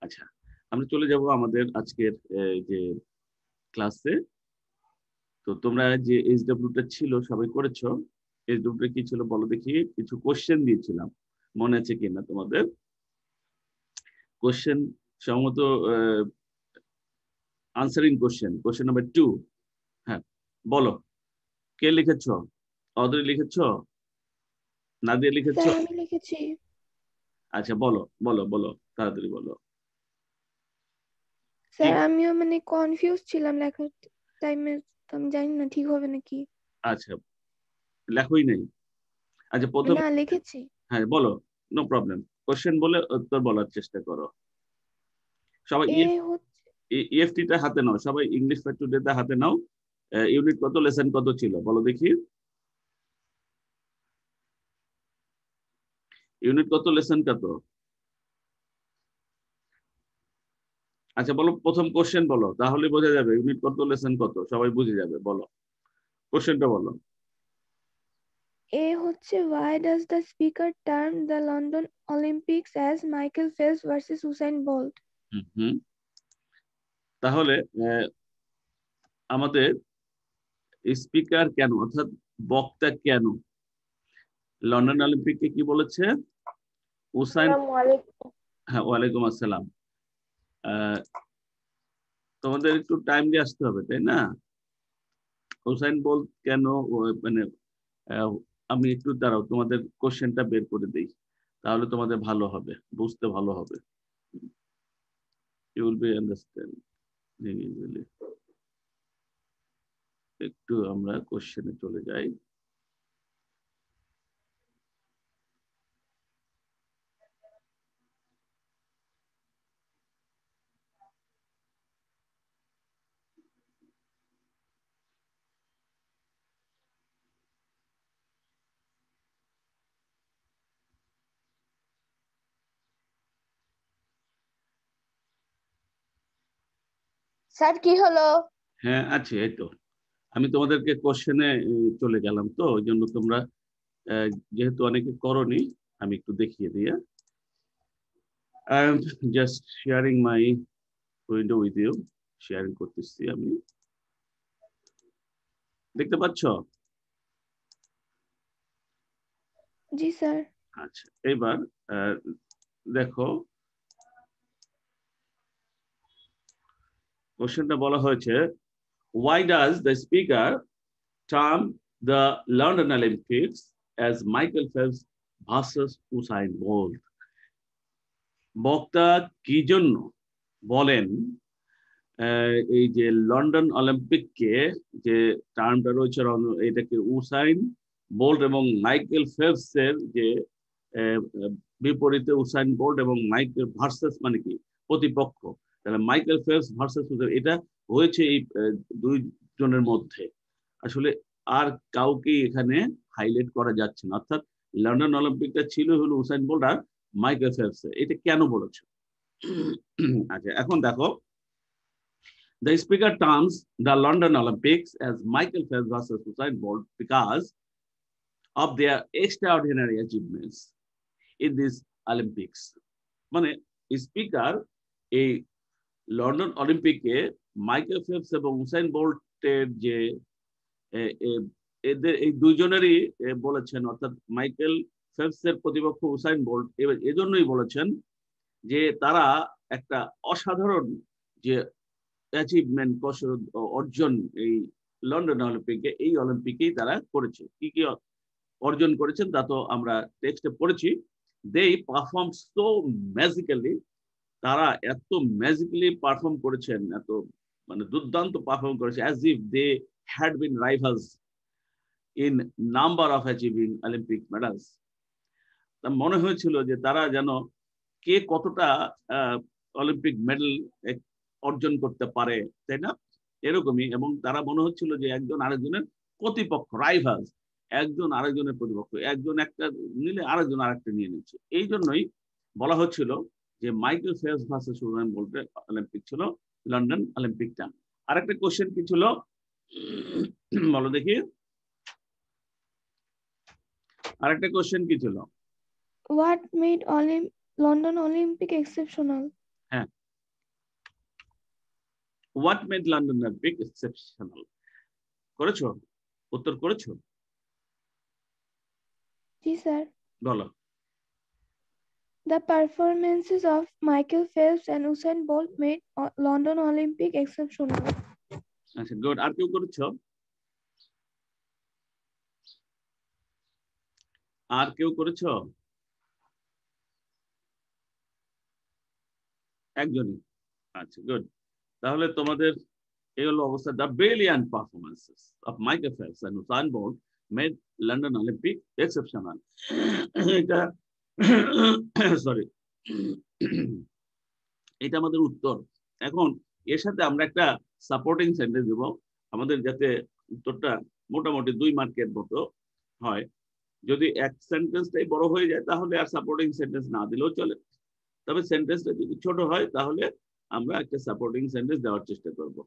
আচ্ছা, আমরা চলে যাব আমাদের আজকের যে ক্লাসে। তো তোমরা যে এইচডব্লিউটা ছিল সবাই করেছো। এইচডব্লিউটা কি ছিল বলো দেখি, কিছু কোশ্চেন দিয়েছিলাম, মনে আছে কিনা তোমাদের? কোশ্চেন সম্ভবত আনসারিং কোশ্চেন, কোশ্চেন নাম্বার 2। হ্যাঁ, বলো কে লিখেছো? অদরি লিখেছো? নাদিয়া লিখেছো? স্যার আমি লিখেছি। আচ্ছা বলো বলো বলো, তাড়াতাড়ি বলো। কি? স্যার আমিও মানে কনফিউজ ছিলাম লেখার টাইমে, তো আমি জানি না ঠিক হবে নাকি। আচ্ছা, লেখোই নাই। আচ্ছা প্রথম, না লিখেছি। হ্যাঁ বলো, নো প্রবলেম। কোশ্চেন বলে উত্তর বলার চেষ্টা করো। সবাই এ হচ্ছে ইএফটি টা হাতে নাও, সবাই ইংলিশ ফর টুডে টা হাতে নাও। ইউনিট কত, লেসন কত ছিল বলো দেখি। ইউনিট কত, লেসন কত? আচ্ছা বলো, প্রথম কোশ্চেন বলো, তাহলে বোঝা যাবে ইউনিট কত লেসন কত, সবাই বুঝে যাবে। বলো কোশ্চেনটা বলো। why does the speaker term the London Olympics as Michael Phelps versus Usain Bolt? হুম হুম। তাহলে আমাদের স্পিকার কেন, অর্থাৎ বক্তা কেন লন্ডন অলিম্পিককে কি বলেছে? উসাইন, আসসালামু আলাইকুম। হ্যাঁ ওয়ালাইকুম আসসালাম। আহ, তোমাদের একটু টাইম দিয়ে আসতে হবে তাই না? হুসাইন বল কেন মানে আহ, আমি একটু দাঁড়াও, তোমাদের কোশ্চেনটা বের করে দিই, তাহলে তোমাদের ভালো হবে, বুঝতে ভালো হবে। You will be understand easily. একটু আমরা কোশ্চেনে চলে যাই। স্যার কি হলো? হ্যাঁ আছে, এই তো আমি তোমাদেরকে কোশ্চেনে চলে গেলাম, তো ওই জন্য তোমরা আহ, যেহেতু অনেকে করনি, আমি একটু দেখিয়ে দিই। I am just sharing my window with you, sharing করতেছি আমি, দেখতে পাচ্ছ? জি স্যার। আচ্ছা এবার আহ, দেখো, কোশ্চেনটা বলা হয়েছে, why does the speaker term the London Olympics as Michael Phelps versus Usain Bolt? বক্তা কি জন্য বলেন এই যে লন্ডন অলিম্পিককে, যে টার্মটা রয়েছে এটাকে উসাইন বোল্ট এবং মাইকেল ফেলপস এর যে আহ, বিপরীতে উসাইন বোল্ট এবং মাইকেল ভার্সেস মানে কি প্রতিপক্ষ, তাহলে মাইকেল ফেলপস ভার্সেস এটা হয়েছে এই দুই জনের মধ্যে। আসলে আর কাউকে এখানে হাইলাইট করা যাচ্ছে না, অর্থাৎ লন্ডন অলিম্পিকটা ছিল হলো উসাইন বোল্ট আর মাইকেল ফেলপস। এটা কেন বলেছে? আচ্ছা এখন দেখো, the speaker terms the London Olympics as Michael Phelps versus Usain Bolt because of their extraordinary achievements in these Olympics. মানে স্পিকার এই লন্ডন অলিম্পিকে মাইকেল ফেলপস এবং উসাইন বোল্টের যে এদের এই দুইজনেরই বলেছেন, অর্থাৎ মাইকেল ফেলপস এর প্রতিপক্ষ উসাইন বোল্ট এজন্যই বলেছেন যে তারা একটা অসাধারণ যে অ্যাচিভমেন্ট অর্জন এই লন্ডন অলিম্পিকে, এই অলিম্পিকেই তারা করেছে। কি কি অর্জন করেছেন তা তো আমরা টেক্সটে পড়েছি। দে পারফর্ম সো ম্যাজিক্যালি, তারা এত ম্যাজিক্যালি পারফর্ম করেছেন, এত মানে দুর্দান্ত পারফর্ম করেছে, as if they had been rivals in number of achieving Olympic medals. মনে হয়েছিল যে তারা যেন কে কতটা অলিম্পিক মেডেল অর্জন করতে পারে, তাই না? এরকমই, এবং তারা মনে হচ্ছিল যে একজন আরেকজনের প্রতিপক্ষ, রাইভালস, একজন আরেকজনের প্রতিপক্ষ, একজন একটা নিলে আরেকজন আরেকটা নিয়ে নিচ্ছে। এই জন্যই বলা হচ্ছিল যে মাইকেল ফেলপস ভার্সেস উসাইন বোল্টের অলিম্পিক ছিল লন্ডন অলিম্পিকটা। আরেকটা কোশ্চেন কি ছিল বলো দেখি, আরেকটা কোশ্চেন কি ছিল? What made London Olympic exceptional? হ্যাঁ, what made London Olympic exceptional? করেছো? উত্তর করেছো? জি স্যার। বলো। The performances of Michael Phelps and Usain Bolt made London Olympic exceptional. আচ্ছা, গুড। আর কেউ করেছো? আর কেউ করেছো? একজনই। আচ্ছা, গুড। তাহলে তোমাদের এই হলো অবস্থা। The brilliant performances of Michael Phelps and Usain Bolt made London Olympic exceptional. এটা সরি, এটা আমাদের উত্তর। এখন এর সাথে আমরা একটা সাপোর্টিং সেন্টেন্স দেব, আমাদের যাতে উত্তরটা মোটামুটি 2 মার্কের মতো হয়। যদি এক সেন্টেন্সটাই বড় হয়ে যায় তাহলে আর সাপোর্টিং সেন্টেন্স না দিলেও চলে, তবে সেন্টেন্সটা যদি ছোট হয় তাহলে আমরা একটা সাপোর্টিং সেন্টেন্স দেওয়ার চেষ্টা করব।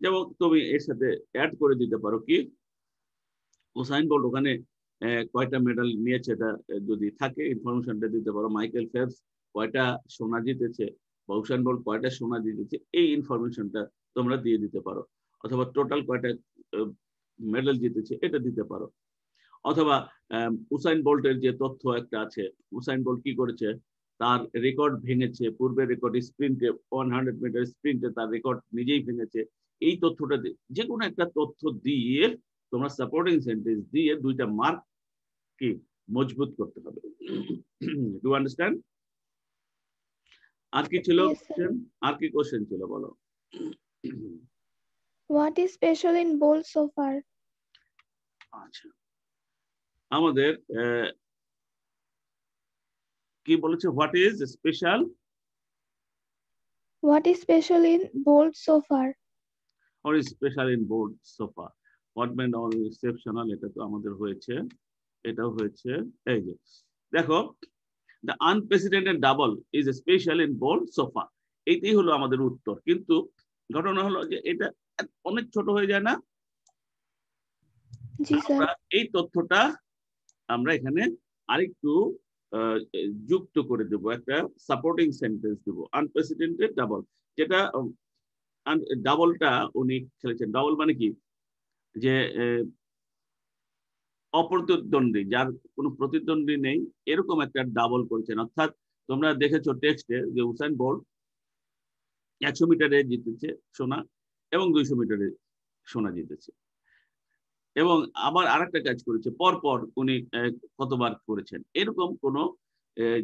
যেমন তুমি এর সাথে অ্যাড করে দিতে পারো কি, উসাইন বোল্ট ওখানে কয়টা মেডাল নিয়েছে, এটা যদি থাকে ইনফরমেশনটা দিতে পারো। মাইকেল ফেলপস কয়টা সোনা জিতেছে বা উসাইন বোল্ট কয়টা সোনা জিতেছে, এই ইনফরমেশনটা তোমরা দিয়ে দিতে পারো। অথবা টোটাল কয়টা মেডেল জিতেছে এটা দিতে পারো। অথবা উসাইন বোল্টের যে তথ্য একটা আছে, উসাইন বোল্ট কি করেছে, তার রেকর্ড ভেঙেছে, পূর্বের রেকর্ড স্প্রিন্টে 100 মিটার স্প্রিন্টে তার রেকর্ড নিজেই ভেঙেছে, এই তথ্যটা যে কোনো একটা তথ্য দিয়ে তোমরা সাপোর্টিং সেন্টেন্স দিয়ে 2টা মার্ক কি মজবুত করতে হবে। Do understand? আর কি ছিল? Yes, sir. আর কি কোশ্চেন ছিল বলো। What is special in Bolt so far? আচ্ছা, আমাদের কি বলেছে, what is special? What is special in Bolt so far? Or is special in Bolt so far? What meant all exceptional? এটা তো আমাদের হয়েছে, এটাও হয়েছে। এই যে দেখো, the unprecedented double is special in Bolt so far, এইটাই হলো আমাদের উত্তর। কিন্তু ঘটনা হলো যে এটা অনেক ছোট হয়ে যায় না? জি স্যার। আমরা এই তথ্যটা আমরা এখানে আরেকটু যুক্ত করে দেব, একটা সাপোর্টিং সেন্টেন্স দেব, আনপ্রেসিডেন্টেড ডাবল। যেটা ডাবলটা উনি খেলেছেন, ডাবল মানে কি, যে অপ্রতিদ্বন্দ্বী, যার কোনো প্রতিদ্বন্দ্বী নেই, এরকম একটা ডাবল করেছেন। অর্থাৎ তোমরা দেখেছো টেক্সটে যে উসাইন বোল্ট 100 মিটারে জিতেছে সোনা এবং 200 মিটারে সোনা জিতেছে। এবং আবার আরেকটা কাজ করেছে, পরপর উনি কতবার করেছেন, এরকম কোন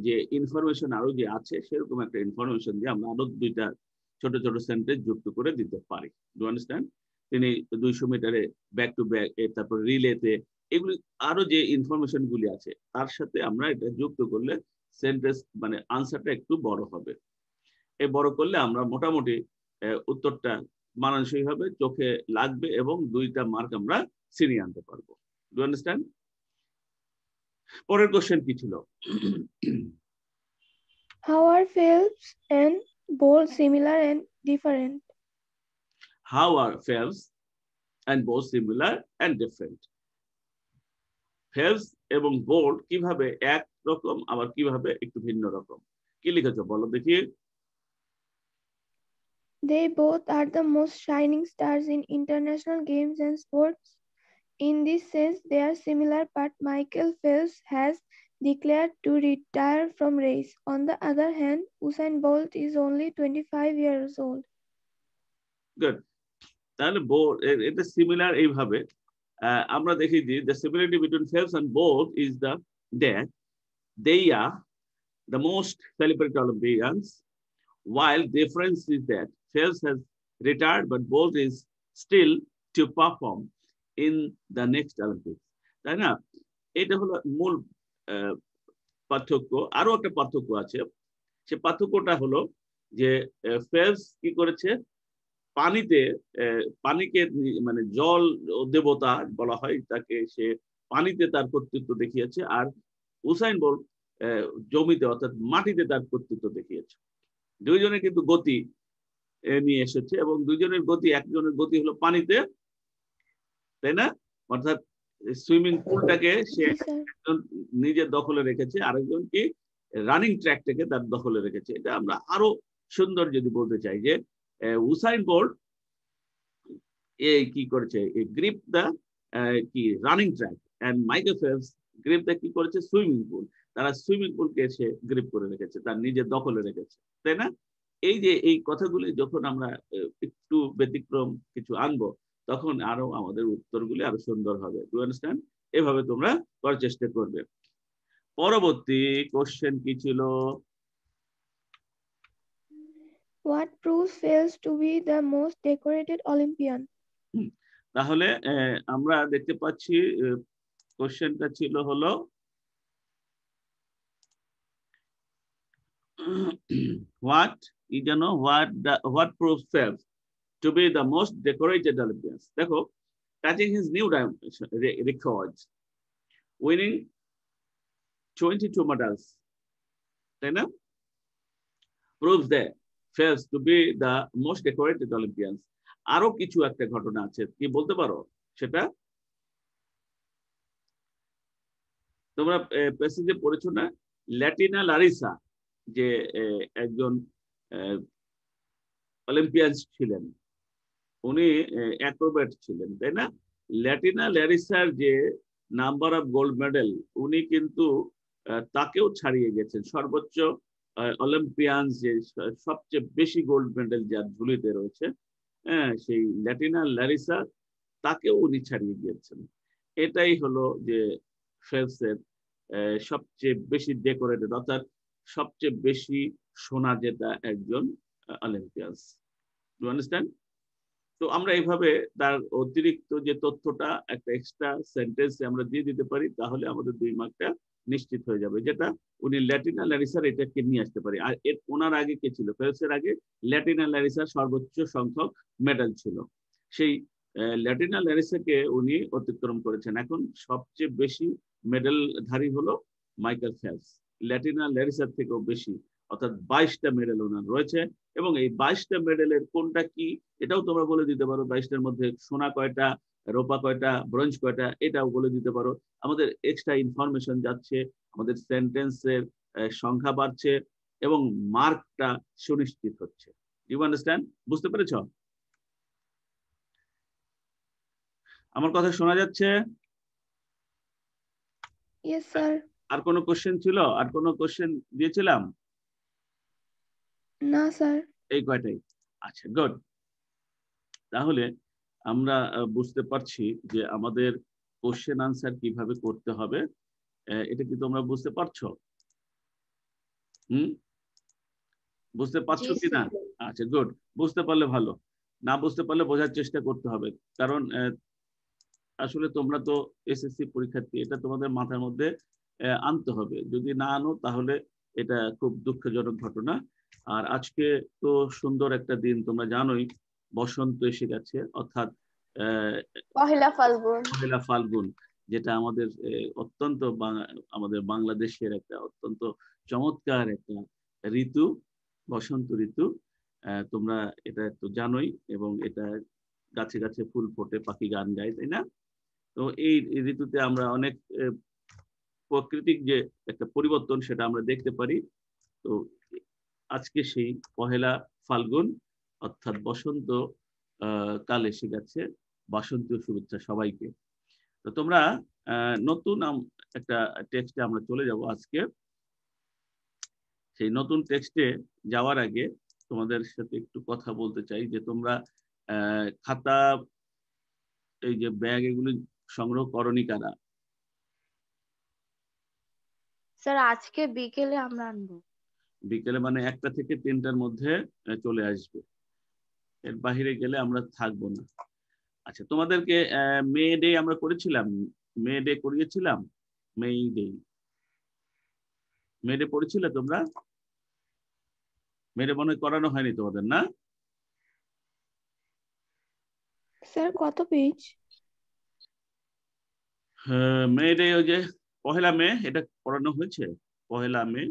যে ইনফরমেশন আরো যে আছে সেরকম একটা ইনফরমেশন দিয়ে আমরা আরো 2টা ছোট ছোট সেন্টেন্স যুক্ত করে দিতে পারি। Do understand? তিনি 200 মিটারে ব্যাক টু ব্যাক, তারপর রিলেতে, এগুলি আরো যে ইনফরমেশন গুলি আছে তার সাথে আমরা এটা যুক্ত করলে সেন্টেন্স মানে আনসারটা একটু বড় হবে। এই বড় করলে আমরা মোটামুটি উত্তরটা মানানসই হবে, চোখে লাগবে এবং 2টা মার্ক আমরা ছিনিয়ে আনতে পারবো। Do understand? পরের কোশ্চেন কি ছিল? How are Phelps and Bolt similar and different? How are Phelps and Bolt similar and different? Phelps এবং বোল্ট কিভাবে এক রকম আবার কিভাবে একটু ভিন্ন রকম? কি লিখেছো বলো দেখি। They both are the most shining stars in international games and sports. In this sense, they are similar, but Michael Phelps has declared to retire from race. On the other hand, Usain Bolt is only 25 years old. Good. তাহলে এটা similar এইভাবে আমরা দেখি যে the similarity between Phelps and Bolt is that they are the most celebrated Olympians, while difference is that Phelps has retired but Bolt is still to perform in the next Olympics. তাই না? এটা হলো মূল পার্থক্য। আরো একটা পার্থক্য আছে, সে পার্থক্যটা হলো যে ফেলপস কি করেছে, পানিকে মানে জল দেবতা বলা হয় তাকে, সে পানিতে তার কর্তৃত্ব দেখিয়েছে, আর উসাইন বোল্ট জমিতে অর্থাৎ মাটিতে তার কর্তৃত্ব দেখিয়েছে। দুইজনে কিন্তু গতি নিয়ে এসেছে এবং দুইজনের গতি, একজনের গতি হলো পানিতে, তাই না? অর্থাৎ সুইমিং পুলটাকে সে একজন নিজের দখলে রেখেছে, আরেকজন কি রানিং ট্র্যাকটাকে তার দখলে রেখেছে। এটা আমরা আরো সুন্দর যদি বলতে চাই যে উসাইন বোল্ট এই কি করেছে, গ্রিপ দা কি running track, and Michael Phelps grip দা কি করেছে, সুইমিং পুল। তারা সুইমিং পুলকে এসে গ্রিপ করে রেখেছে, তার নিজের দখলে রেখেছে, তাই না? এই যে এই কথাগুলি যখন আমরা একটু ব্যতিক্রম কিছু আনবো, তখন আরো আমাদের উত্তরগুলি আরো সুন্দর হবে। Do understand? এভাবে তোমরা করার চেষ্টা করবে। পরবর্তী কোশ্চেন কি ছিল? What proves Phelps to be the most decorated Olympian? তাহলে আমরা দেখতে পাচ্ছি কোশ্চেনটা ছিল হলো what কি জানো, what proves Phelps to be the most decorated Olympians? দেখো, touching his new records, winning 22 medals, তাই না? proves that Phelps to be the most decorated Olympians. আরো কিছু একটা ঘটনা আছে, কি বলতে পারো সেটা? তোমরা প্যাসেজে পড়েছো না, ল্যাটিনা লারিসা যে একজন অলিম্পিয়ান ছিলেন, উনি অ্যাক্রোব্যাট ছিলেন, তাই না? ল্যাটিনা লারিসার যে নাম্বার অফ গোল্ড মেডেল, উনি কিন্তু তাকেও ছাড়িয়ে গেছেন। সর্বোচ্চ অলিম্পিয়ান যে সবচেয়ে বেশি গোল্ড মেডেল যার ঝুলিতে রয়েছে, হ্যাঁ, সেই ল্যাটিনা লারিসা, তাকেও উনি ছাড়িয়ে গিয়েছেন। এটাই হলো যে ফেলপসের সবচেয়ে বেশি ডেকোরেটেড, অর্থাৎ সবচেয়ে বেশি সোনা জেতা একজন অলিম্পিয়ান। Do understand? তো আমরা এইভাবে তার অতিরিক্ত যে তথ্যটা একটা এক্সট্রা সেন্টেন্সে আমরা দিয়ে দিতে পারি, তাহলে আমাদের 2 মার্কটা নিশ্চিত হয়ে যাবে, যেটা উনি ল্যাটিনা লারিসার এটাকে নিয়ে আসতে পারি। আর ওনার আগে কে ছিল? ফেলপসের আগে ল্যাটিনা লারিসার সর্বোচ্চ সংখ্যক মেডেল ছিল, সেই ল্যাটিনা লারিসাকে উনি অতিক্রম করেছেন। এখন সবচেয়ে বেশি মেডেলধারী হলো মাইকেল ফেলপস, ল্যাটিনা লারিসার থেকেও বেশি, অর্থাৎ 22টা মেডেল ওনার রয়েছে। এবং এই 22টা মেডেলের কোনটা কি এটাও তোমরা বলে দিতে পারো, 22টার মধ্যে সোনা কয়টা, রূপা কয়টা, ব্রোঞ্জ কয়টা, এটাও বলে দিতে পারো। আমাদের এক্সট্রা ইনফরমেশন যাচ্ছে, আমাদের সেন্টেন্সের সংখ্যা বাড়ছে এবং মার্কটা সুনিশ্চিত হচ্ছে। You understand? বুঝতে পেরেছ? আমার কথা শোনা যাচ্ছে? Yes, sir. আর কোনো কোশ্চেন ছিল? আর কোনো কোশ্চেন দিয়েছিলাম? না, স্যার। এই কয়টাই? আচ্ছা, গুড। তাহলে আমরা বুঝতে পারছি যে আমাদের কোশ্চেন আনসার কিভাবে করতে হবে। এটা কি তোমরা বুঝতে পারছো? বুঝতে পারছো কি না? আচ্ছা, গুড। বুঝতে পারলে ভালো, না বুঝতে পারলে বোঝার চেষ্টা করতে হবে। কারণ আসলে তোমরা তো এসএসসি পরীক্ষার্থী, এটা তোমাদের মাথার মধ্যে আনতে হবে। যদি না আনো তাহলে এটা খুব দুঃখজনক ঘটনা। আর আজকে তো সুন্দর একটা দিন, তোমরা জানোই বসন্ত এসে গেছে, অর্থাৎ পহেলা ফাল্গুন। পহেলা ফাল্গুন, যেটা আমাদের অত্যন্ত আমাদের বাংলাদেশের একটা অত্যন্ত চমৎকার একটা ঋতু, বসন্ত ঋতু। তোমরা এটা তো জানোই, এবং এটা গাছে গাছে ফুল ফোটে, পাখি গান গায়, তাই না? তো এই ঋতুতে আমরা অনেক প্রাকৃতিক যে একটা পরিবর্তন সেটা আমরা দেখতে পারি। তো আজকে সেই পহেলা ফাল্গুন, অর্থাৎ বসন্ত কাল এসে গেছে। বাসন্তীয় শুভেচ্ছা সবাইকে। তো তোমরা নতুন একটা টেক্সটে আমরা চলে যাব আজকে। সেই নতুন টেক্সটে যাওয়ার আগে তোমাদের সাথে একটু কথা বলতে চাই যে তোমরা খাতা, এই যে ব্যাগ, এগুলি সংগ্রহ করনি কারা? স্যার আজকে বিকেলে আমরা আনবো। বিকেলে মানে 1টা থেকে 3টার মধ্যে চলে আসবে, এর বাহিরে গেলে আমরা থাকবো না। আচ্ছা, তোমাদেরকে মে ডে আমরা করেছিলাম, মে ডে করিয়েছিলাম, মে ডে, মে ডে পড়েছিলে তোমরা? মে ডে মনে করানো হয়নি তোমাদের, না? স্যার কত পেজ? মে ডে ওই যে পহেলা মে, এটা পড়ানো হয়েছে, পহেলা মে।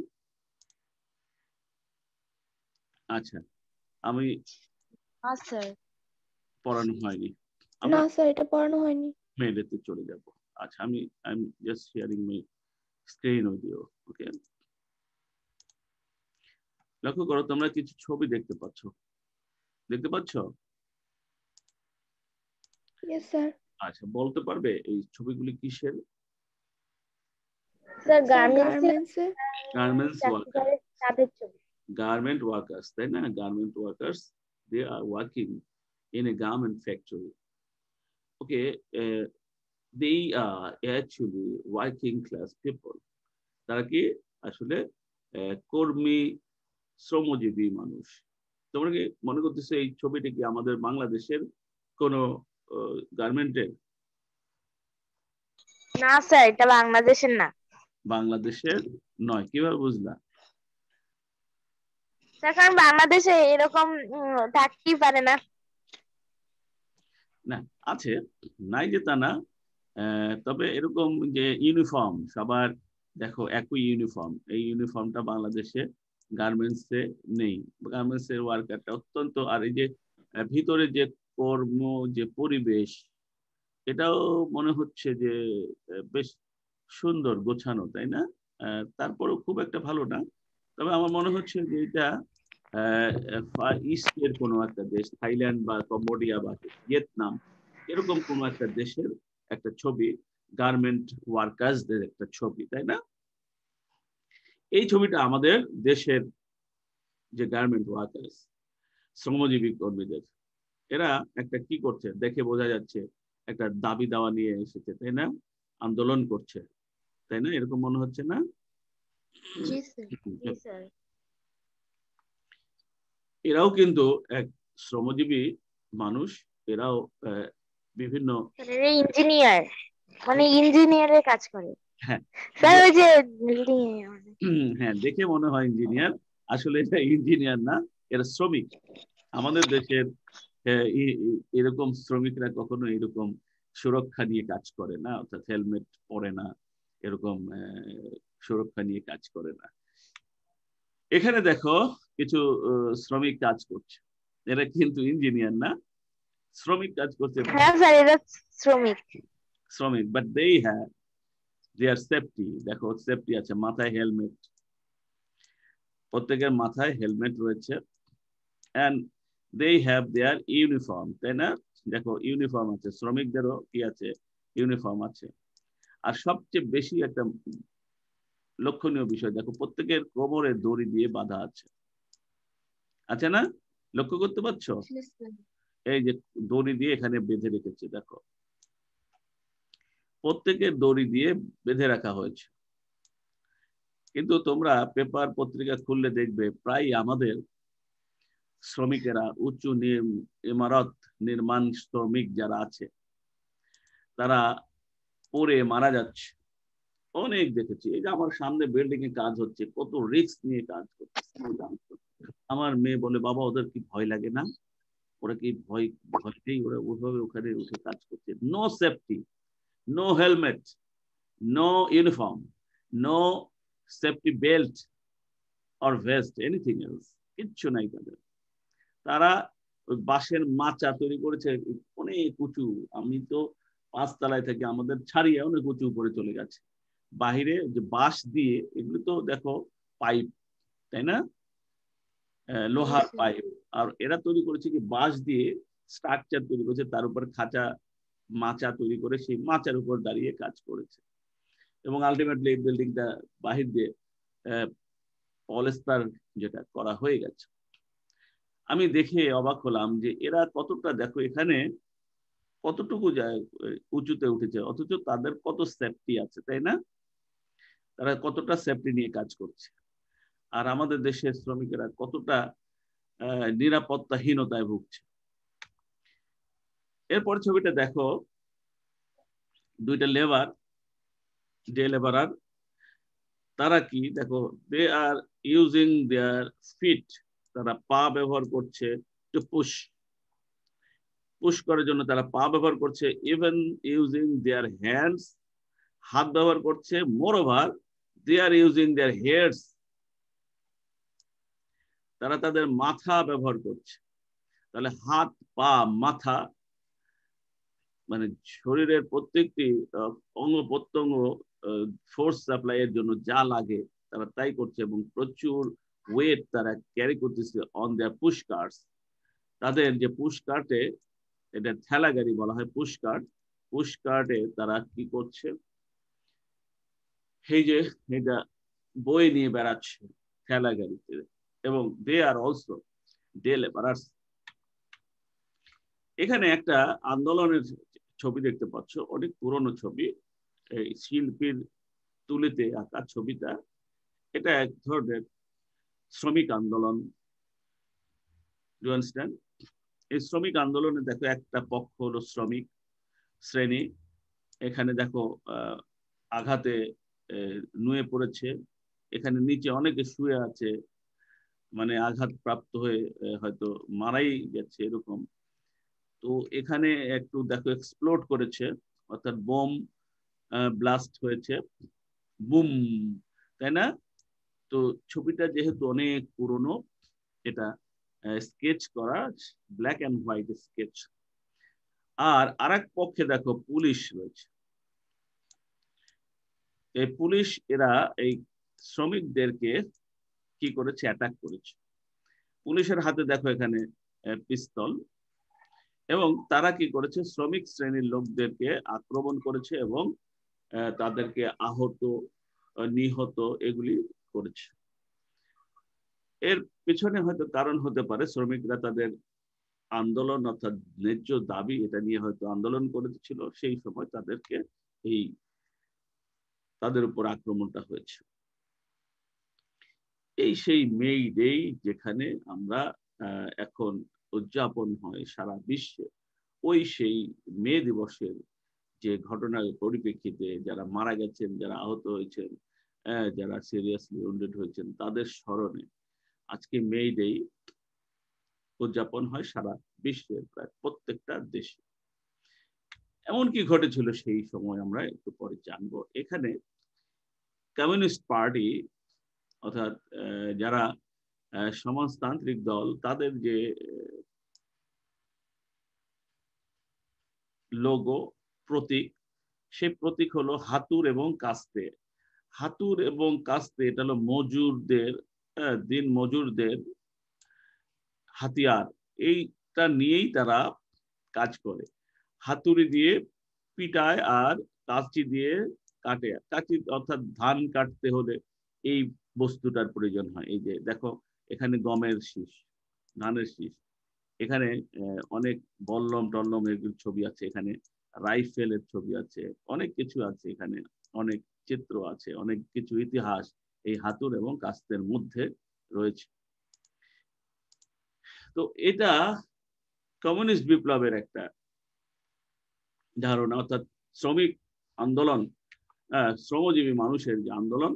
আচ্ছা, আমি স্যার পড়ানো হয়নি, না আমরা স্যার, এটা পড়ানো হয়নি। মে ডে তে চলে যাব। আচ্ছা, I am just sharing my screen with you. Okay, লক্ষ্য করো তোমরা কিছু ছবি দেখতে পাচ্ছ। Yes, sir. আচ্ছা, বলতে পারবে এই ছবিগুলি কিসের? Sir Sir, garments. Garments worker, তাদের ছবি। গার্মেন্ট ওয়ার্কার্স, তাই না? Garment workers, they are working in a garment factory. Okay, they are actually working class people. তারা কি আসলে কর্মী শ্রমজীবী মানুষ। তোমরা কি মনে করতেছো এই ছবিটি কি আমাদের বাংলাদেশের কোন গার্মেন্টের? না স্যার, এটা বাংলাদেশের না। বাংলাদেশের নয়, কিভাবে বুঝলা? স্যার কারণ বাংলাদেশে এরকম থাকতেই পারে না। না, আছে, নাই যে তা না। তবে এরকম যে ইউনিফর্ম সবার দেখো একই ইউনিফর্ম, এই ইউনিফর্মটা বাংলাদেশে গার্মেন্টসে নেই। গার্মেন্টসের ওয়ার্কারটা অত্যন্ত, আর এই যে ভিতরে যে কর্ম যে পরিবেশ, এটাও মনে হচ্ছে যে বেশ সুন্দর গোছানো, তাই না? তারপরেও খুব একটা ভালো না। তবে আমার মনে হচ্ছে যে এটা ইস্টের কোনো একটা দেশ, থাইল্যান্ড বা কম্বোডিয়া বা ভিয়েতনাম, এরকম কোনো একটা দেশের একটা ছবি, গার্মেন্ট ওয়ার্কার্সদের একটা ছবি, তাই না? এই ছবিটা আমাদের দেশের যে গার্মেন্ট ওয়ার্কার্স, শ্রমজীবী কর্মীদের, এরা একটা কি করছে দেখে বোঝা যাচ্ছে, একটা দাবি দাওয়া নিয়ে এসেছে, তাই না? আন্দোলন করছে, তাই না? এরকম মনে হচ্ছে না? জি স্যার। এরাও কিন্তু এক শ্রমজীবী মানুষ। এরাও বিভিন্ন ইঞ্জিনিয়ার, মানে ইঞ্জিনিয়ারের কাজ করে। হ্যাঁ স্যার ওই যে বিল্ডিং এ। হ্যাঁ, দেখে মনে হয় ইঞ্জিনিয়ার, আসলে এটা ইঞ্জিনিয়ার না, এরা শ্রমিক। আমাদের দেশের এরকম শ্রমিকরা কখনো এরকম সুরক্ষা নিয়ে কাজ করে না, অর্থাৎ হেলমেট পরে না, এরকম সুরক্ষা নিয়ে কাজ করে না। এখানে দেখো কিছু শ্রমিক কাজ করছে, এরা কিন্তু ইঞ্জিনিয়ার না, শ্রমিক কাজ করছে। হ্যাঁ স্যার, এরা শ্রমিক, but they have their safety. দেখো সেফটি আছে, মাথায় হেলমেট, প্রত্যেকের মাথায় হেলমেট রয়েছে, and they have their uniform, তাই না? দেখো ইউনিফর্ম আছে, শ্রমিকদেরও কি আছে? ইউনিফর্ম আছে। আর সবচেয়ে বেশি একটা লক্ষণীয় বিষয় দেখো, প্রত্যেকের কোমরে দড়ি দিয়ে বাঁধা আছে না? লক্ষ্য করতে পারছো? এই যে দড়ি দিয়ে এখানে বেঁধে রেখেছে, দেখো প্রত্যেকের দড়ি দিয়ে বেঁধে রাখা হয়েছে। কিন্তু তোমরা পেপার পত্রিকা খুললে দেখবে প্রায় আমাদের শ্রমিকেরা, উঁচু ইমারত নির্মাণ শ্রমিক যারা আছে, তারা পড়ে মারা যাচ্ছে। অনেক দেখেছি, এই যে আমার সামনে বিল্ডিং এ কাজ হচ্ছে, কত রিস্ক নিয়ে কাজ করছে। আমার মেয়ে বলে, বাবা ওদের কি ভয় লাগে না? ওরা কি ভয়তেই ওরা ওইভাবে ওখানে উঠে কাজ করছে? No safety, no helmet, no uniform, no safety belt or vest, anything else, কিচ্ছু নাই তাদের। তারা ওই বাঁশের মাচা তৈরি করেছে অনেক উঁচু। আমি তো 5 তলায় থেকে, আমাদের ছাড়িয়ে অনেক উঁচু উপরে চলে গেছে। বাহিরে যে বাঁশ দিয়ে, এগুলো তো দেখো পাইপ, তাই না? লোহার পাইপ। আর এরা তৈরি করেছে কি বাঁশ দিয়ে স্ট্রাকচার তৈরি করেছে, তার উপর খাঁচা মাচা তৈরি করে সেই মাচার উপর দাঁড়িয়ে কাজ করেছে। এবং আলটিমেটলি এই বিল্ডিংটা বাহির দিয়ে পলেস্টার যেটা করা হয়ে গেছে। আমি দেখে অবাক হলাম যে এরা কতটা, দেখো এখানে কতটুকু যায় উঁচুতে উঠেছে, অথচ তাদের কত সেফটি আছে, তাই না? তারা কতটা সেফটি নিয়ে কাজ করছে। আর আমাদের দেশের শ্রমিকেরা কতটা নিরাপত্তাহীনতায় ভুগছে। এরপর ছবিটা দেখো, দুইটা লেবার, যে লেবারার, তারা কি দেখো, দে আর ইউজিং দেয়ার ফিট, তারা পা ব্যবহার করছে টু পুশ করার জন্য, তারা পা ব্যবহার করছে। ইভেন ইউজিং দেয়ার হ্যান্ডস, হাত ব্যবহার করছে। Moreover they are using their heads, তারা তাদের মাথা ব্যবহার করছে। তাহলে হাত, পা, মাথা, মানে শরীরের প্রত্যেকটি অঙ্গ প্রত্যঙ্গ ফোর্স সাপ্লাই এর জন্য যা লাগে তারা তাই করছে, এবং প্রচুর ওয়েট তারা ক্যারি করতেছে অন দেয়ার পুশ কার্টস, তাদের যে পুশ কার্টে, এটা ঠেলা গাড়ি বলা হয় পুশ কার্ট, পুশ কার্টে তারা কি করছে, এই যে এটা বই নিয়ে বেড়াচ্ছে ঠেলা গাড়িতে, এবং দে আর অলসো ডে লেবারার্স। এখানে একটা আন্দোলনের ছবি দেখতে পাচ্ছ, অনেক পুরনো ছবি, এই শিল্পীর তুলিতে আঁকা ছবিটা। এটা এক ধরনের শ্রমিক আন্দোলন, ইউ আন্ডারস্ট্যান্ড। এই শ্রমিক আন্দোলনে দেখো একটা পক্ষ হলো শ্রমিক শ্রেণী, এখানে দেখো আঘাতে নুয়ে পড়েছে, এখানে নিচে অনেকে শুয়ে আছে, মানে আঘাত প্রাপ্ত হয়ে হয়তো মারাই গেছে এরকম। তো এখানে একটু দেখো এক্সপ্লোড করেছে, অর্থাৎ বোম ব্লাস্ট হয়েছে, বুম, তাই না? তো ছবিটা যেহেতু অনেক পুরনো, এটা স্কেচ করা, ব্ল্যাক অ্যান্ড হোয়াইট স্কেচ। আর আরেক পক্ষে দেখো পুলিশ রয়েছে, এই পুলিশ এরা এই শ্রমিকদেরকে কি করেছে, অ্যাটাক করেছে। পুলিশের হাতে দেখো এখানে পিস্তল, এবং তারা কি করেছে, শ্রমিক শ্রেণীর লোকদেরকে আক্রমণ করেছে এবং তাদেরকে আহত নিহত এগুলি করেছে। এর পিছনে হয়তো কারণ হতে পারে শ্রমিকরা তাদের আন্দোলন অর্থাৎ ন্যায্য দাবি এটা নিয়ে হয়তো আন্দোলন করেছিল, সেই সময় তাদেরকে এই তাদের উপর আক্রমণটা হয়েছে। এই সেই মে ডে যেখানে আমরা এখন উদযাপন হয় সারা বিশ্বে, ওই সেই মে দিবসের যে ঘটনার পরিপ্রেক্ষিতে যারা মারা গেছেন, যারা আহত হয়েছেন, যারা সিরিয়াসলি উইন্ডেড হয়েছেন, তাদের স্মরণে আজকে মে ডে উদযাপন হয় সারা বিশ্বের প্রায় প্রত্যেকটা দেশে। এমন কি ঘটেছিল সেই সময় আমরা একটু পরে জানবো। এখানে কমিউনিস্ট পার্টি অর্থাৎ যারা সমাজতান্ত্রিক দল, তাদের যে লোগো প্রতীক, সেই প্রতীক হলো হাতুর এবং কাস্তে। হাতুর এবং কাস্তে এটা হলো মজুরদের, দিন মজুরদের হাতিয়ার, এইটা নিয়েই তারা কাজ করে। হাতুড়ি দিয়ে পিটায় আর কাঁচি দিয়ে কাটে। কাঁচি অর্থাৎ ধান কাটতে হলে এই বস্তুটার প্রয়োজন হয়। এই যে দেখো এখানে গমের শীষ, ধানের শীষ, এখানে অনেক বল্লম টল্লম এগুলোর ছবি আছে, এখানে রাইফেলের ছবি আছে, অনেক কিছু আছে, এখানে অনেক চিত্র আছে, অনেক কিছু ইতিহাস এই হাতুর এবং কাস্তের মধ্যে রয়েছে। তো এটা কমিউনিস্ট বিপ্লবের একটা ধারণা, অর্থাৎ শ্রমিক আন্দোলন, শ্রমজীবী মানুষের যে আন্দোলন,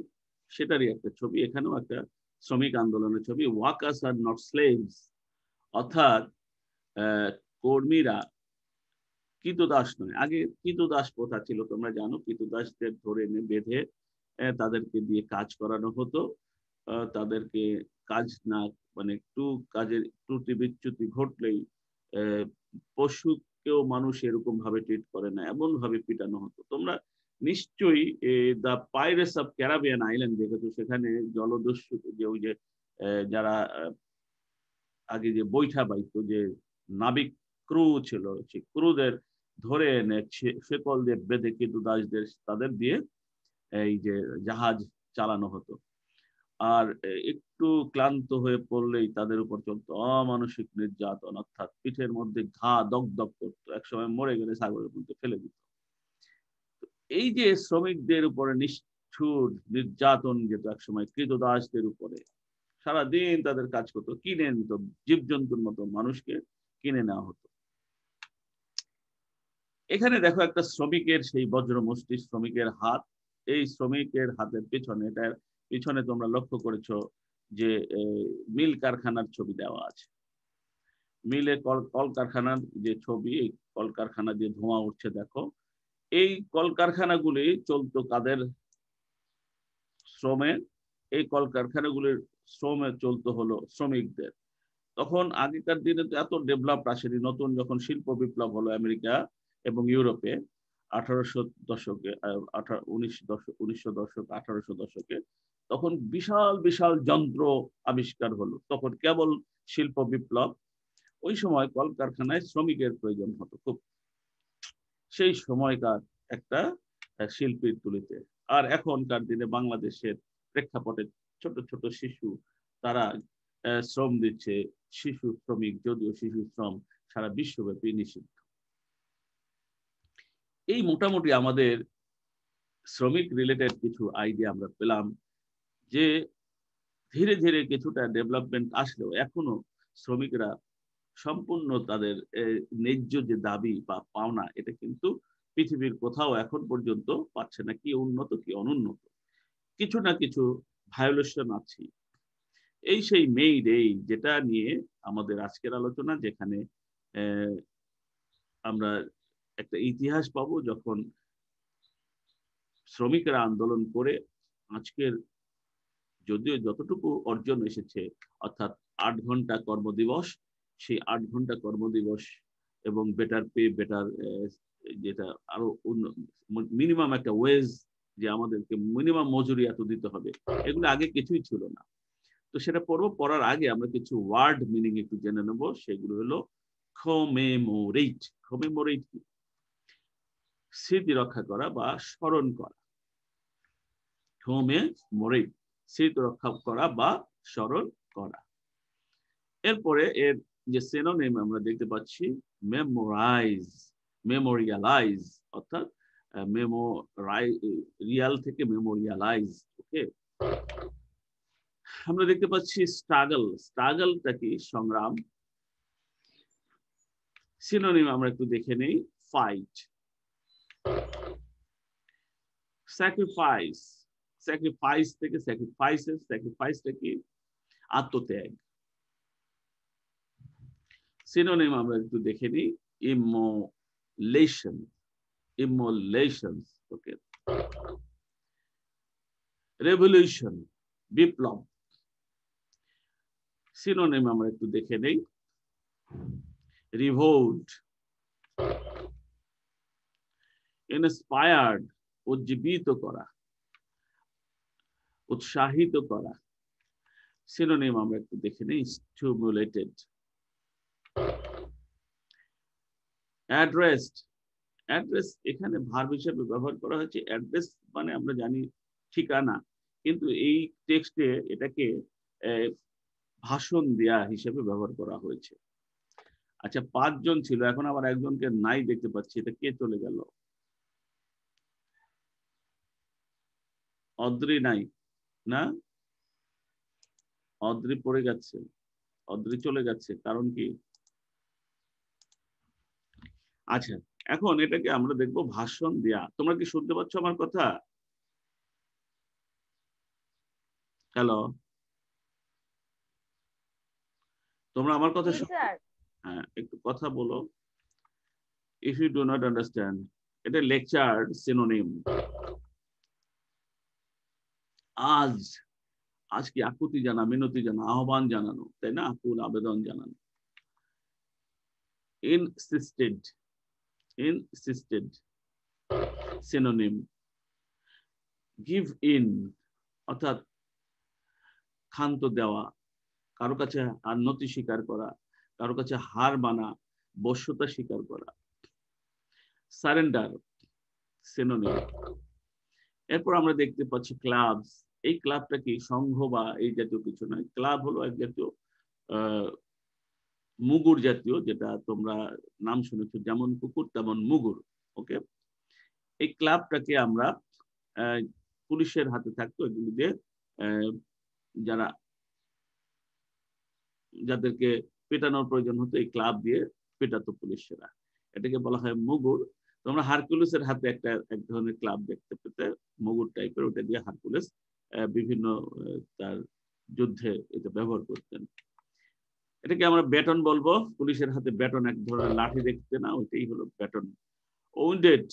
সেটারই একটা ছবি। এখানেও একটা শ্রমিক আন্দোলনের ছবি। ওয়ার্কার্স আর নট স্লেভস, অর্থাৎ কর্মীরা কৃতদাস নয়। আগে কৃতদাস প্রথা ছিল, তোমরা জানো, কৃতদাসদের ধরে এনে বেঁধে তাদেরকে দিয়ে কাজ করানো হতো। তাদেরকে কাজ না, মানে একটু কাজের ত্রুটি বিচ্যুতি ঘটলেই পশুকেও মানুষ এরকম ভাবে ট্রিট করে না, এমন ভাবে পিটানো হতো। তোমরা নিশ্চয়ই the pirates of Caribbean island দেখেছো, সেখানে জলদস্যু যে ওই যে যারা আগে যে বৈঠা বাইতো, যে নাবিক ক্রু ছিল, সেই ক্রুদের ধরে এনে শেকল দিয়ে বেঁধে কৃতদাসদের তাদের দিয়ে এই যে জাহাজ চালানো হতো। আর একটু ক্লান্ত হয়ে পড়লেই তাদের উপর চলতো অমানসিক নির্যাতন, অর্থাৎ পিঠের মধ্যে ঘা দগদগ করতো, একসময় মরে গেলে সাগরের মধ্যে ফেলে দিত। এই যে শ্রমিকদের উপরে নিষ্ঠুর নির্যাতন যেত একসময় কৃতদাসদের উপরে, সারাদিন তাদের কাজ করতো, কিনে নিত, জীবজন্তুর মতো মানুষকে কিনে নেওয়া হতো। এখানে দেখো একটা শ্রমিকের সেই বজ্র মুষ্টি, শ্রমিকের হাত, এই শ্রমিকের হাতের পিছনে, এটার পিছনে তোমরা লক্ষ্য করেছো যে মিল কারখানার ছবি দেওয়া আছে। মিলে কলকারখানার যে ছবি, এই কলকারখানা দিয়ে ধোঁয়া উঠছে দেখো। এই কলকারখানাগুলি চলতো কাদের শ্রমে? এই কলকারখানাগুলির শ্রমে চলতো হলো শ্রমিকদের। তখন আগেকার দিনে তো এত ডেভেলপ আসেনি, নতুন যখন শিল্প বিপ্লব হলো আমেরিকা এবং ইউরোপে 1800 দশকে, 1900 দশক, 1800 দশকে, তখন বিশাল বিশাল যন্ত্র আবিষ্কার হলো, তখন কেবল শিল্প বিপ্লব। ওই সময় কলকারখানায় শ্রমিকের প্রয়োজন হতো খুব, সেই সময়কার একটা শিল্পীর তুলিতে। আর এখনকার দিনে বাংলাদেশের প্রেক্ষাপটে ছোট ছোট শিশু, তারা শ্রম দিচ্ছে, শিশু শ্রমিক, যদিও শিশু শ্রম সারা বিশ্বব্যাপী নিষিদ্ধ। এই মোটামুটি আমাদের শ্রমিক রিলেটেড কিছু আইডিয়া আমরা পেলাম, যে ধীরে ধীরে কিছুটা ডেভেলপমেন্ট আসলেও এখনো শ্রমিকরা সম্পূর্ণ তাদের ন্যায্য যে দাবি বা পাওনা, এটা কিন্তু পৃথিবীর কোথাও এখন পর্যন্ত পাচ্ছে না, কি উন্নত কি অনুন্নত, কিছু না কিছু ভায়োলেশন আছে। এই সেই মে ডে, যেটা নিয়ে আমাদের আজকের আলোচনা, যেখানে আমরা একটা ইতিহাস পাবো, যখন শ্রমিকরা আন্দোলন করে আজকের যদিও যতটুকু অর্জন এসেছে, অর্থাৎ 8 ঘন্টা কর্মদিবস, সেই 8 ঘন্টা কর্মদিবস এবং বেটার পে, বেটার যেটা আরো মিনিমাম একটা ওয়েজ, যে আমাদেরকে মিনিমাম মজুরি এত দিতে হবে, এগুলো আগে কিছুই ছিল না। তো সেটা পড়ার আগে আমরা কিছু ওয়ার্ড মিনিং একটু জেনে নেব। সেগুলো হলো কমেমোরেট। কমেমোরেট কি? স্মৃতি রক্ষা করা বা স্মরণ করা। কমেমোরেট, স্মৃতি রক্ষা করা বা স্মরণ করা। এরপরে এর যে সিনোনিম আমরা দেখতে পাচ্ছি, মেমোরাইজ, মেমোরিয়ালাইজ, অর্থাৎ রিয়াল থেকে মেমোরিয়ালাইজ। ওকে, আমরা দেখতে পাচ্ছি স্ট্রাগল। স্ট্রাগলটা কি? সংগ্রাম। সিনোনিম আমরা একটু দেখে নেই, ফাইট। স্যাক্রিফাইস, স্যাক্রিফাইস থেকে স্যাক্রিফাইসেস, স্যাক্রিফাইসটা কি? আত্মত্যাগ। সিনোনিম আমরা একটু দেখে নিই, ইমোলেশন, ইমোলেশন। ওকে, রেভলিউশন, বিপ্লব। সিনোনিম আমরা একটু দেখে নেই, রিভোল্ট, ইন্সপায়ার্ড, উজ্জীবিত করা, উৎসাহিত করা। সিনোনিম আমরা একটু দেখে নিই, স্টিমুলেটেড, অ্যাড্রেসড। অ্যাড্রেস এখানে ভার্ব হিসেবে ব্যবহার করা হয়েছে। অ্যাড্রেস মানে আমরা জানি ঠিকানা, কিন্তু এই টেক্সটে এটাকে ভাষণ দেয়া হিসেবে ব্যবহার করা হয়েছে। আচ্ছা, 5 জন ছিল, এখন আবার একজনকে নাই দেখতে পাচ্ছি, এটা কে চলে গেল? অদ্রি নাই না? অদ্রি পড়ে গেছে, অদ্রি চলে গেছে, কারণ কি? আচ্ছা, এখন এটাকে আমরা দেখবো ভাষণ দেয়া। তোমরা কি শুনতে পাচ্ছ আমার কথা? হ্যালো, তোমরা আমার কথা হ্যাঁ, একটু কথা বলো। If you do not understand, এটা লেকচার সিনোনিম। আজ, আজ কি? আকুতি জানা, মিনতি জানা, আহ্বান জানানো, তাই না? আকুল আবেদন জানানো। Insisted, insisted synonym. Give in, অর্থাৎ ক্ষান্ত দেওয়া, কারো কাছে আর নতি স্বীকার করা, কারো কাছে হার মানা, বশ্যতা স্বীকার করা। Surrender synonym. এরপর আমরা দেখতে পাচ্ছি ক্লাবস। এই ক্লাবটা কি? সংঘ বা এই জাতীয় কিছু নয়। ক্লাব হলো এক জাতীয় মুগুর জাতীয়, যেটা তোমরা নাম শুনেছো, যেমন কুকুর তেমন মুগুর। ওকে, এই ক্লাবটাকে আমরা পুলিশের হাতে থাকতো, এগুলি দিয়ে যারা, যাদেরকে পেটানোর প্রয়োজন হতো, এই ক্লাব দিয়ে পেটাতো পুলিশেরা। এটাকে বলা হয় মুগুর। তোমরা হারকুলিসের হাতে একটা এক ধরনের ক্লাব দেখতে পেতে, মুগুর টাইপের, ওটা দিয়ে হারকুলিস বিভিন্ন তার যুদ্ধে এটা ব্যবহার করতেন। এটাকে আমরা ব্যাটন বলবো। পুলিশের হাতে ব্যাটন, এক ধরনের লাঠি দেখতে না, ওইটাই হলো ব্যাটন। উন্ডেড,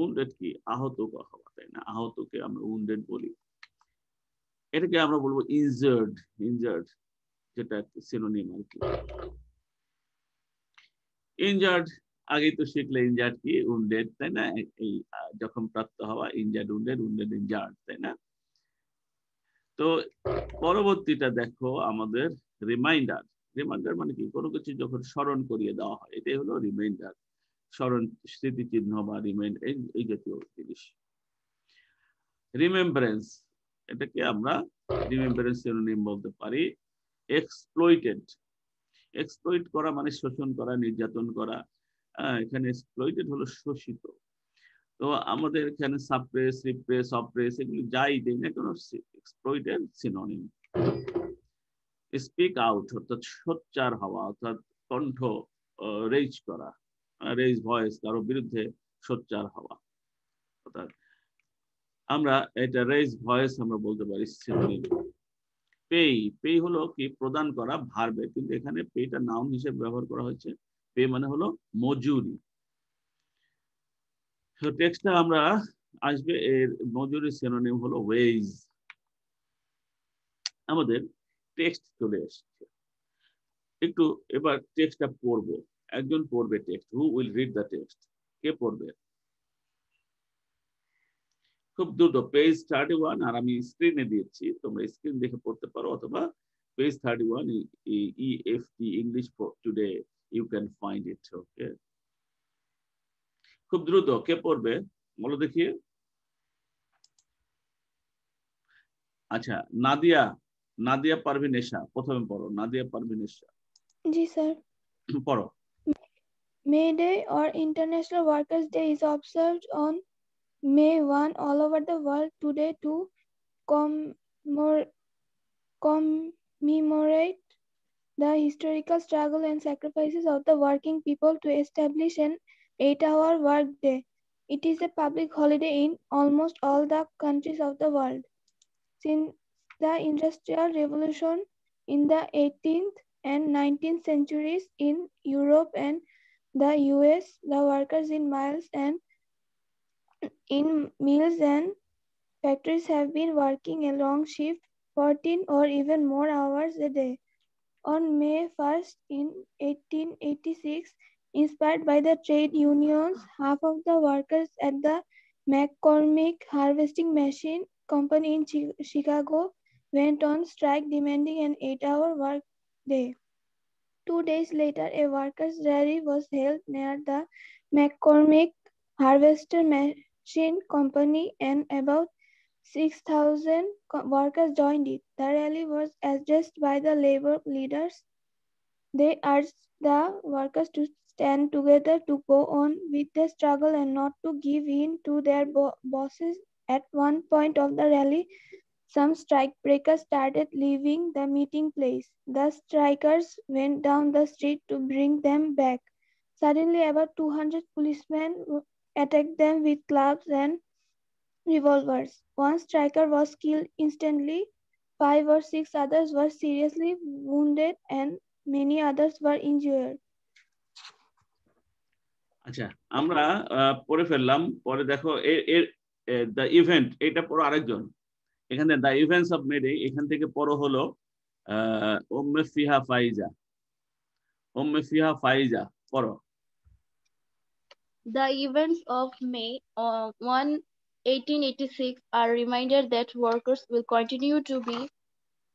উন্ডেড কি? আহত হওয়া, তাই না? আহতকে আমরা উন্ডেড বলি। এটাকে আমরা বলবো ইনজার্ড, ইনজার্ড, যেটা সিনোনিম আর কি। ইনজার্ড আগেই তো শিখলে, ইনজার্ড কি? উন্ডেড, তাই না? এই যখন প্রাপ্ত হওয়া, ইনজার্ড উন্ডেড, উন্ডেড ইনজার্ড, তাই না? তো পরবর্তীটা দেখো আমাদের রিমাইন্ডার। রিমাইন্ডার মানে কি, কোনো কিছু যখন স্মরণ করিয়ে দেওয়া হয়, এটাই হলো রিমাইন্ডার। স্মরণ, স্মৃতিচিহ্ন বা রিমাইন্ড, এই জাতীয় জিনিস। রিমেম্বারেন্স, এটাকে আমরা রিমেম্বারেন্স সিনোনিম বলতে পারি এক্সপ্লয়েটেড। এক্সপ্লয়েট করা মানে শোষণ করা, নির্যাতন করা। এখানে এক্সপ্লয়েটেড হলো শোষিত। তো আমাদের এখানে সাপ্রেস, রিপ্রেস, অপ্রেস এগুলি যাই দেয় না কেন, এক্সপ্লয়েটেড সিনোনিম। স্পিক আউট অর্থাৎ সোচ্চার হওয়া, অর্থাৎ কণ্ঠ রেজ করা, রেজ ভয়েস, কারো বিরুদ্ধে সোচ্চার হওয়া। অর্থাৎ আমরা এটা রেজ ভয়েস আমরা বলতে পারি সিনোনিম। পেই, পে হলো কি প্রদান করা, ভার্বে, কিন্তু এখানে পেটা নাউন হিসেবে ব্যবহার করা হয়েছে। পে মানে হলো মজুরি। তো টেক্সটটা আমরা আসবে, এর মজুরি সিনোনিম হলো ওয়েজ। আমাদের টেক্সট চলে এসেছে, একটু এবার টেক্সটটা পড়বো। একজন পড়বে text. Who will read the text? কে পড়বে? খুব দ্রুত, পেজ 31, আর আমি স্ক্রিনে দিয়েছি, তোমরা স্ক্রিন দেখে পড়তে পারো, অথবা page 31 EFT English for today, you can find it. Okay, খুব দ্রুত কে পড়বে বলো দেখি। আচ্ছা, নাদিয়া, নাদিয়া পারভিনেশা প্রথমে পড়ো। নাদিয়া পারভিনেশা जी सर। পড়ো। May Day or International Workers' Day is observed on May 1 all over the world today to commemorate the historical struggle and sacrifices of the working people to establish an 8-hour workday. It is a public holiday in almost all the countries of the world. Since the Industrial Revolution in the 18th and 19th centuries in Europe and the US, the workers in mills and factories have been working a long shift, 14 or even more hours a day. On May 1st in 1886, inspired by the trade unions, half of the workers at the McCormick Harvesting Machine Company in Chicago went on strike demanding an 8-hour work day. 2 days later, a workers' rally was held near the McCormick Harvester Machine Company and about 6,000 workers joined it. The rally was addressed by the labor leaders. They urged the workers to stand together to go on with the struggle and not to give in to their bosses. At one point of the rally, some strikebreakers started leaving the meeting place. The strikers went down the street to bring them back. Suddenly, about 200 policemen attacked them with clubs and revolvers. One striker was killed instantly. 5 or 6 others were seriously wounded and many others were injured. আচ্ছা, আমরা পড়ে ফেললাম। পরে দেখো the event, এটা পড়ো আরেকজন। এখানে the events of May Day, এখান থেকে পড়ো হলো ওম্মে ফিহা ফাইজা। ওম্মে ফিহা ফাইজা পড়ো। The events of May 1, 1886 are a reminder that workers will continue to be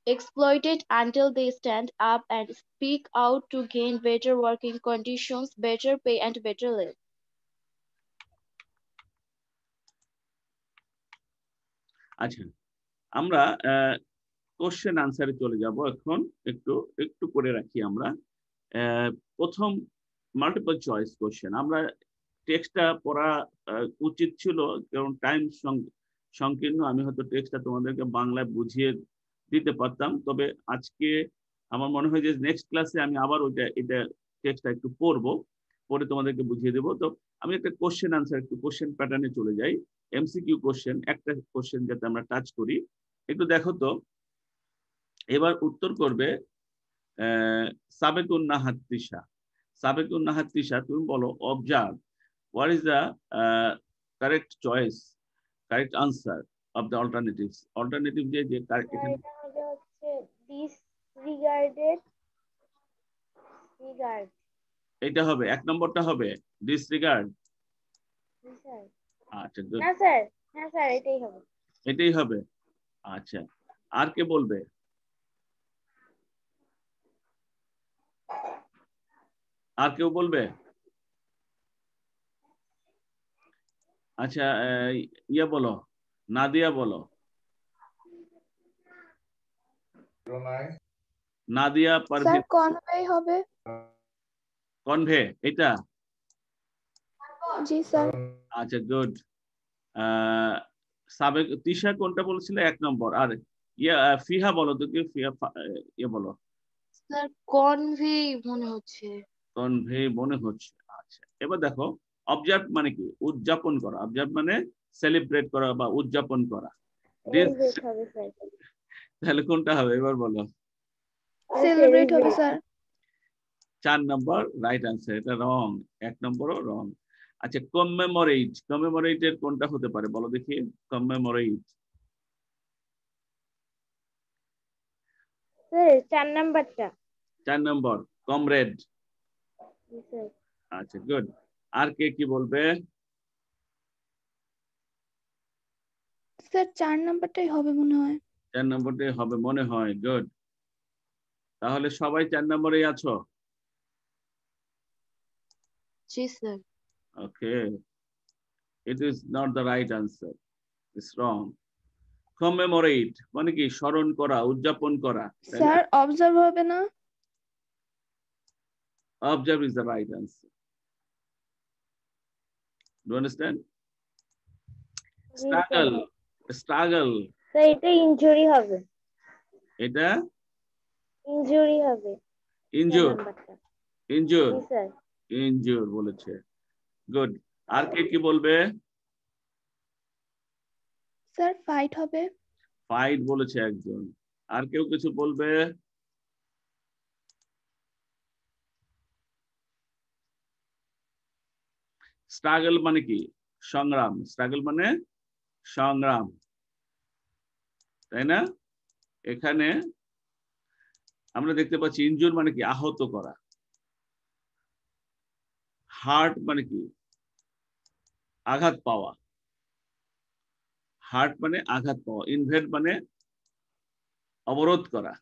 exploited until they stand up and speak out to gain better working conditions, better pay, and better life. আচ্ছা, আমরা question আনসারে চলে যাব এখন। একটু করে রাখি আমরা। প্রথম মাল্টিপল চয়েস কোশ্চেন। আমরা টেক্সটটা পড়া উচিত ছিল, কারণ টাইম সংকীর্ণ। আমি হয়তো টেক্সটটা তোমাদেরকে বাংলায় বুঝিয়ে দিতে পারতাম, তবে আজকে আমার মনে হয় যে নেক্সট ক্লাসে আমি আবার এটা টেক্সটটা একটু পড়বো, পরে তোমাদেরকে বুঝিয়ে দেবো। তো আমি একটা কোশ্চেন আনসার, একটু কোশ্চেন প্যাটার্নে চলে যাই। এমসিকিউ কোশ্চেন, একটা কোশ্চেন যাতে আমরা টাচ করি। একটু দেখো তো, এবার উত্তর করবে সাবেকুন নাহাত তৃষা। সাবেকুন নাহাত তৃষা, তুমি বলো observe what is the correct choice, correct answer of the alternatives. Alternative যে এখানে এটা হচ্ছে disregarded, regard, এটা হবে, এক নম্বরটা হবে ডিসরিগার্ড। আচ্ছা, না স্যার, হ্যাঁ স্যার এটাই হবে। এটাই হবে। আচ্ছা, আর কে বলবে? আর কেউ বলবে? আচ্ছা, ইয়ে বলো, নাদিয়া বলো। নাদিয়া স্যার পারভীন। কনভে হবে। কনভে এটা? জি স্যার। আচ্ছা, গুড। সাবেক তিশা কোনটা বলেছিল? 1 নম্বর। আর ইয়া ফিহা বলো তো, কি ফিহা ইয়ে বলো। স্যার কনভে মনে হচ্ছে। কনভে মনে হচ্ছে। আচ্ছা, এবার দেখো, অবজার্ভ মানে কি? উদযাপন করা। অবজার্ভ মানে সেলিব্রেট করা বা উদযাপন করা। তাহলে কোনটা হবে এবার বলো? সেলিব্রেট হবে স্যার। 4 নম্বর রাইট আনসার। এটা রং। 1 নম্বরও রং। আচ্ছা, কমেমোরেট। কমেমোরেটের কোনটা হতে পারে বলো দেখি? কমেমোরেট। স্যার 4 নাম্বারটা। 4 নম্বর কমরেড। আচ্ছা, গুড। আর কে কি বলবে? স্যার 4 নাম্বারটাই হবে মনে হয়। 4 নম্বরটাই হবে মনে হয়। গুড। তাহলে সবাই 4 নম্বরেই আছো? জি sir. Okay, it is not the right answer. It's wrong. Commemorate মানে কি? স্মরণ করা, উদযাপন করা। স্যার অবজার্ভ হবে না? Observe is the right answer. Do you understand? Struggle. Struggle. Sir এটা ইনজুরি হবে। এটা ইনজুরি হবে injure. নাম্বারটা। Injure. জি স্যার। Injure বলেছে। গুড। আর কে কি বলবে? স্যার ফাইট হবে। ফাইট বলেছে একজন। আর কেউ কিছু বলবে? স্ট্রাগল মানে কি? সংগ্রাম। স্ট্রাগল মানে সংগ্রাম, তাই না? এখানে আমরা দেখতে পাচ্ছি ইনজুর মানে কি? আহত করা। হার্ট মানে কি? আঘাত পাওয়া। হার্ট মানে আঘাত পাওয়া। ইনভেড মানে অবরোধ করা।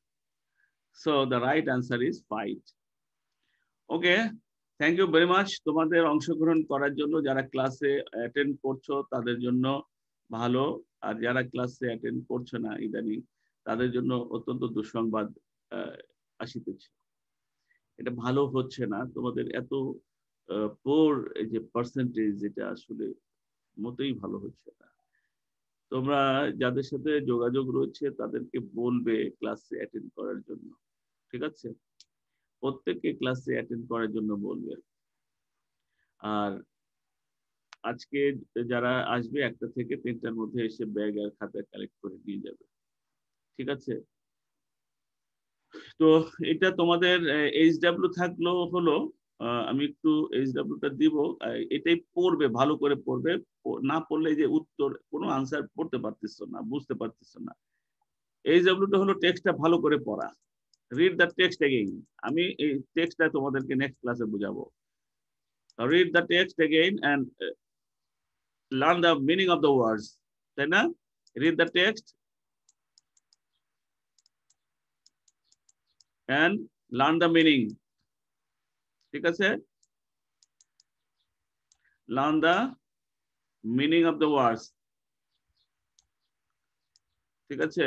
So the right answer is fight. Okay, thank you very much তোমাদের অংশগ্রহণ করার জন্য। যারা ক্লাসে অ্যাটেন্ড করছো তাদের জন্য ভালো, আর যারা ক্লাসে অ্যাটেন্ড করছো না ইদানিং, তাদের জন্য অত্যন্ত দুঃসংবাদ আসিতেছে। এটা ভালো হচ্ছে না। তোমাদের এত পোর এই যে পার্সেন্টেজ, এটা আসলে মোটেই ভালো হচ্ছে না। তোমরা যাদের সাথে যোগাযোগ রয়েছে তাদেরকে বলবে ক্লাসে অ্যাটেন্ড করার জন্য, ঠিক আছে? প্রত্যেককে ক্লাসে অ্যাটেন্ড করার জন্য বলবে। আর আজকে যারা আসবে 1টা থেকে 3টার মধ্যে এসে ব্যাগ আর খাতা কালেক্ট করে নিয়ে যাবে, ঠিক আছে? তো এটা তোমাদের এইচডব্লিউ থাকলো হলো। আমি একটু এইচডব্লিউটা দিব। এটাই পড়বে, ভালো করে পড়বে। না পড়লে যে উত্তর কোনো আনসার পড়তে পারতেছো না, বুঝতে পারতেছো না। এইচডব্লিউটা হলো টেক্সটটা ভালো করে পড়া। Read the text again. আমি এই টেক্সটটা তোমাদেরকে নেক্সট ক্লাসে বুঝাবো। Read the text again and learn the meaning of the words, তাই না? Read the text and learn the meaning, ঠিক আছে? Learn the meaning of the words, ঠিক আছে?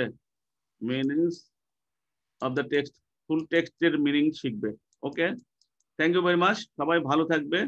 Meanings of the text, full text এর meaning শিখবে। ওকে, thank you very much. সবাই ভালো থাকবে।